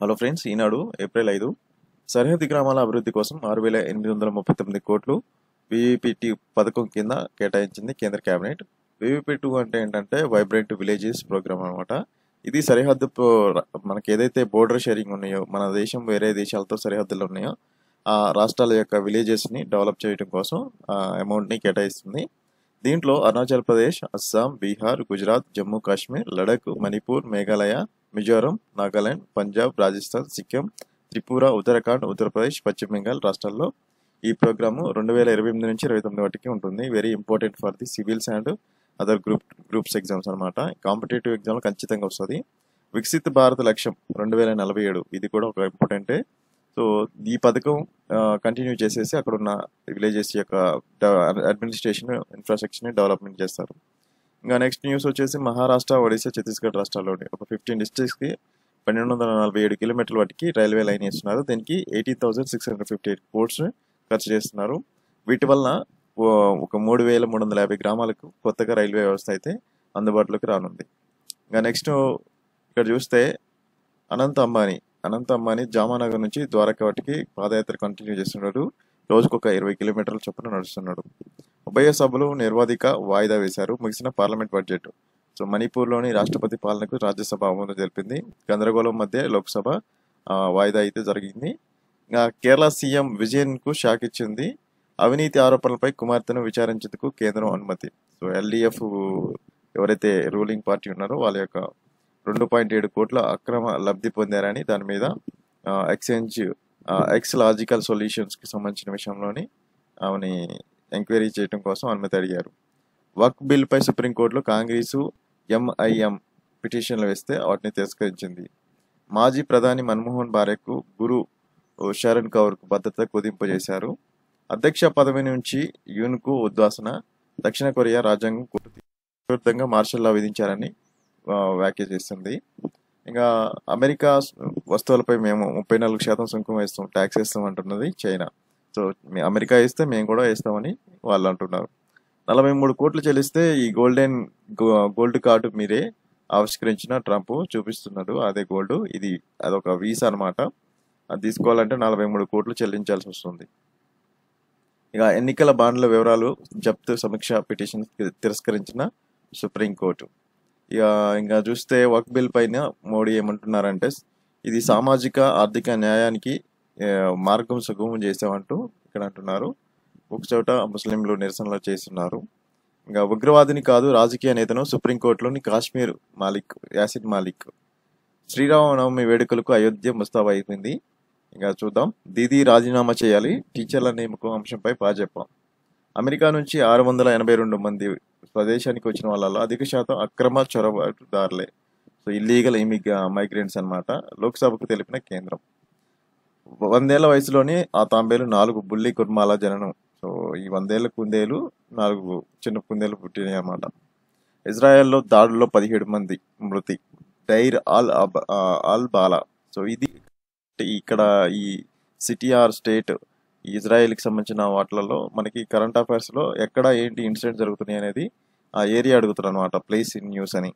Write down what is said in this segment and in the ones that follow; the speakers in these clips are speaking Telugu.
హలో ఫ్రెండ్స్, ఈనాడు ఏప్రిల్ 5 సరిహద్దు గ్రామాల అభివృద్ధి కోసం 6,839 కోట్లు వివిపిటి పథకం కింద కేటాయించింది కేంద్ర కేబినెట్. వివిపి2 అంటే ఏంటంటే వైబ్రెంట్ విలేజెస్ ప్రోగ్రామ్ అనమాట. ఇది సరిహద్దు మనకి ఏదైతే బోర్డర్ షేరింగ్ ఉన్నాయో, మన దేశం వేరే దేశాలతో సరిహద్దులు ఉన్నాయో ఆ రాష్ట్రాల యొక్క విలేజెస్ని డెవలప్ చేయడం కోసం అమౌంట్ని కేటాయిస్తుంది. దీంట్లో అరుణాచల్ ప్రదేశ్, అస్సాం, బీహార్, గుజరాత్, జమ్మూ కాశ్మీర్, లడఖ్, మణిపూర్, మేఘాలయ, మిజోరం, నాగాలాండ్, పంజాబ్, రాజస్థాన్, సిక్కిం, త్రిపుర, ఉత్తరాఖండ్, ఉత్తరప్రదేశ్, పశ్చిమ బెంగాల్ రాష్ట్రాల్లో ఈ ప్రోగ్రాము 2028 నుంచి 29 వరకు ఉంటుంది. Very important for the civils and other groups exams అనమాట. కాంపిటేటివ్ ఎగ్జామ్ ఖచ్చితంగా వస్తుంది. వికసిత్ భారత్ లక్ష్యం 2047 ఇది కూడా ఒక ఇంపార్టెంటే. సో ఈ పథకం కంటిన్యూ చేసేసి అక్కడ ఉన్న విలేజెస్ యొక్క అడ్మినిస్ట్రేషన్ ఇన్ఫ్రాస్ట్రక్చర్ని డెవలప్మెంట్ చేస్తారు. ఇంకా నెక్స్ట్ న్యూస్ వచ్చేసి మహారాష్ట్ర, ఒడిశా, ఛత్తీస్గఢ్ రాష్ట్రాల్లోని ఒక 15 డిస్ట్రిక్ట్స్కి 1247 కిలోమీటర్ల వాటికి రైల్వే లైన్ ఇస్తున్నారు. దీనికి 18,658 crores ఖర్చు చేస్తున్నారు. వీటి వలన ఒక 3,350 గ్రామాలకు కొత్తగా రైల్వే వ్యవస్థ అయితే అందుబాటులోకి రానుంది. ఇంకా నెక్స్ట్ ఇక్కడ చూస్తే అనంత్ అంబానీ జామానగర్ నుంచి ద్వారకా వాటికి పాదయాత్ర కంటిన్యూ చేస్తున్నాడు. రోజుకు ఒక 20 కిలోమీటర్ల చొప్పున నడుస్తున్నాడు. ఉభయ సభలు నిర్వాధిక వాయిదా వేశారు. ముగిసిన పార్లమెంట్ బడ్జెట్. సో మణిపూర్లోని రాష్ట్రపతి పాలనకు రాజ్యసభ ఆమోదం తెలిపింది. గందరగోళం మధ్య లోక్సభ వాయిదా అయితే జరిగింది. ఇంకా కేరళ సీఎం విజయన్కు షాక్ ఇచ్చింది. అవినీతి ఆరోపణలపై కుమార్తెను విచారించేందుకు కేంద్రం అనుమతి. సో ఎల్డీఎఫ్ ఎవరైతే రూలింగ్ పార్టీ ఉన్నారో వాళ్ళ యొక్క 2.7 కోట్ల అక్రమ లబ్ధి పొందారని దాని మీద ఎక్స్ లాజికల్ సొల్యూషన్స్కి సంబంధించిన విషయంలోని ఆమెని ఎంక్వైరీ చేయడం కోసం అనుమతి అడిగారు. వక్ఫ్ బిల్పై సుప్రీంకోర్టులో కాంగ్రెసు, ఎంఐఎం పిటిషన్లు వేస్తే వాటిని తిరస్కరించింది. మాజీ ప్రధాని మన్మోహన్ భార్యకు గురు శరణ్ కౌర్కు భద్రత కుదింపజేశారు. అధ్యక్ష పదవి నుంచి యూన్కు ఉద్వాసన. దక్షిణ కొరియా రాజ్యాంగం విరుద్ధంగా మార్షల్ లా విధించారని వ్యాఖ్య చేస్తుంది. ఇంకా అమెరికా వస్తువులపై మేము 34% సుంకం వేస్తాం, ట్యాక్స్ వేస్తాం అంటున్నది చైనా. సో అమెరికా వేస్తే మేము కూడా వేస్తామని వాళ్ళు అంటున్నారు. 43 కోట్లు చెల్లిస్తే ఈ గోల్డ్ కార్డు మీరే ఆవిష్కరించిన ట్రంప్ చూపిస్తున్నాడు. అదే గోల్డ్, అదొక వీసా అనమాట. అది తీసుకోవాలంటే 43 కోట్లు చెల్లించాల్సి వస్తుంది. ఇక ఎన్నికల బాండ్ల వివరాలు జప్తు సమీక్ష పిటిషన్ తిరస్కరించిన సుప్రీంకోర్టు. ఇంకా చూస్తే వక్ఫ్ బిల్ పైన మోడీ ఏమంటున్నారంటే ఇది సామాజిక ఆర్థిక న్యాయానికి మార్గం సుగమం చేసామంటూ ఇక్కడ అంటున్నారు. ఒక చోట ముస్లింలు నిరసనలు చేస్తున్నారు. ఇంకా ఉగ్రవాదిని కాదు రాజకీయ నేతను సుప్రీంకోర్టులోని కాశ్మీర్ యాసిడ్ మాలిక్. శ్రీరామనవమి వేడుకలకు అయోధ్య ముస్తాబు అయిపోయింది. ఇంకా చూద్దాం. దీదీ రాజీనామా చేయాలి, టీచర్ల నియామకం అంశంపై భాజపా. అమెరికా నుంచి 682 మంది స్వదేశానికి వచ్చిన వాళ్ళలో అధిక శాతం అక్రమ చొరబాటుదారులే. సో ఇల్లీగల్ మైగ్రెంట్స్ అనమాట. లోక్సభకు తెలిపిన కేంద్రం. 100 ఏళ్ల వయసులోని ఆ తాంబేలు 4 బుల్లి కుర్మాల జననం. సో ఈ 100 ఏళ్ల కుందేలు 4 చిన్న కుందేలు పుట్టినాయి అన్నమాట. ఇజ్రాయెల్లో దాడుల్లో 17 మంది మృతి. డైర్ ఆల్ బాలా. సో ఇది ఇక్కడ ఈ సిటీ ఆర్ స్టేట్ ఇజ్రాయెల్కి సంబంధించిన వాటిలలో మనకి కరెంట్ అఫైర్స్లో ఎక్కడ ఏంటి ఇన్సిడెంట్ జరుగుతున్నాయి అనేది ఆ ఏరియా అడుగుతారు అనమాట. ప్లేస్ ఇన్ న్యూస్ అని.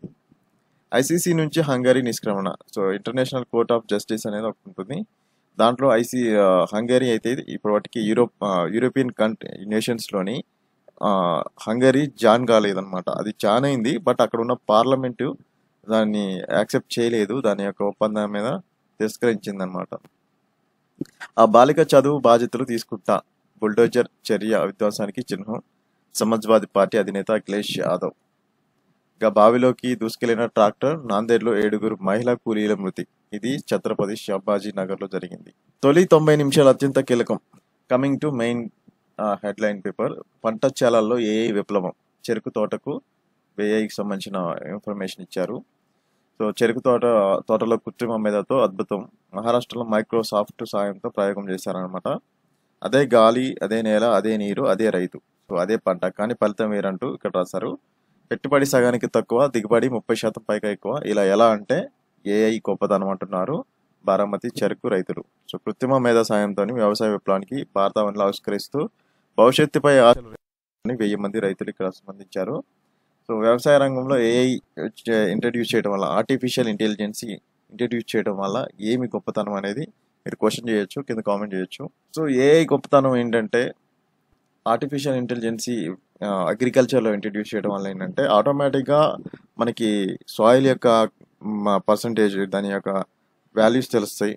ఐసీసీ నుంచి హంగరీ నిష్క్రమణ. So international court of justice అనేది ఒకటి ఉంటుంది. దాంట్లో హంగరీ అయితే ఇప్పటికి యూరోపియన్ నేషన్స్లోని హంగరీ జాయిన్ కాలేదన్నమాట. అది జాయిన్ అయింది, బట్ అక్కడ ఉన్న పార్లమెంటు దాన్ని యాక్సెప్ట్ చేయలేదు. దాని యొక్క ఒప్పందం మీద తిరస్కరించింది అనమాట. ఆ బాలిక చదువు బాధ్యతలు తీసుకుంటా. బుల్డోజర్ చర్య విధ్వంసానికి చిహ్నం. సమాజ్వాదీ పార్టీ అధినేత అఖిలేష్ యాదవ్. ఇక బావిలోకి దూసుకెళ్లిన ట్రాక్టర్. నాందేడ్లో 7 మహిళా కూలీల మృతి. ఇది ఛత్రపతి శివాజీ నగర్లో జరిగింది. తొలి 90 నిమిషాలు అత్యంత కీలకం. Coming to main headline paper. పంట చేలల్లో ఏఐ విప్లవం. చెరుకు తోటకు ఏఐకి సంబంధించిన ఇన్ఫర్మేషన్ ఇచ్చారు. సో చెరుకు తోటలో కృత్రిమ మేధతో అద్భుతం. మహారాష్ట్రలో మైక్రోసాఫ్ట్ సాయంతో ప్రయోగం చేశారనమాట. అదే గాలి, అదే నేల, అదే నీరు, అదే రైతు. సో అదే పంట, కానీ ఫలితం వేరంటూ ఇక్కడ రాశారు. పెట్టుబడి సగానికి తక్కువ, దిగుబడి 30% పైగా ఎక్కువ. ఇలా ఎలా అంటే ఏఐ గొప్పదనం అంటున్నారు బారామతి చెరుకు రైతులు. సో కృత్రిమ మేధ సాయంతో వ్యవసాయ విప్లవానికి భారతావనిలో ఆవిష్కరిస్తూ భవిష్యత్తుపై ఆశలు 1000 మంది రైతులు ఇక్కడ స్పందించారు. సో వ్యవసాయ రంగంలో ఏఐ ఇంట్రడ్యూస్ చేయడం వల్ల ఆర్టిఫిషియల్ ఇంటెలిజెన్సీ ఇంట్రడ్యూస్ చేయడం వల్ల ఏమి గొప్పతనం అనేది మీరు క్వశ్చన్ చేయొచ్చు, కింద కామెంట్ చేయొచ్చు. సో ఏఐ గొప్పతనం ఏంటంటే ఆర్టిఫిషియల్ ఇంటెలిజెన్సీ అగ్రికల్చర్లో ఇంట్రడ్యూస్ చేయడం వల్ల ఏంటంటే ఆటోమేటిక్గా మనకి సాయిల్ యొక్క పర్సంటేజ్, దాని యొక్క వాల్యూస్ తెలుస్తాయి.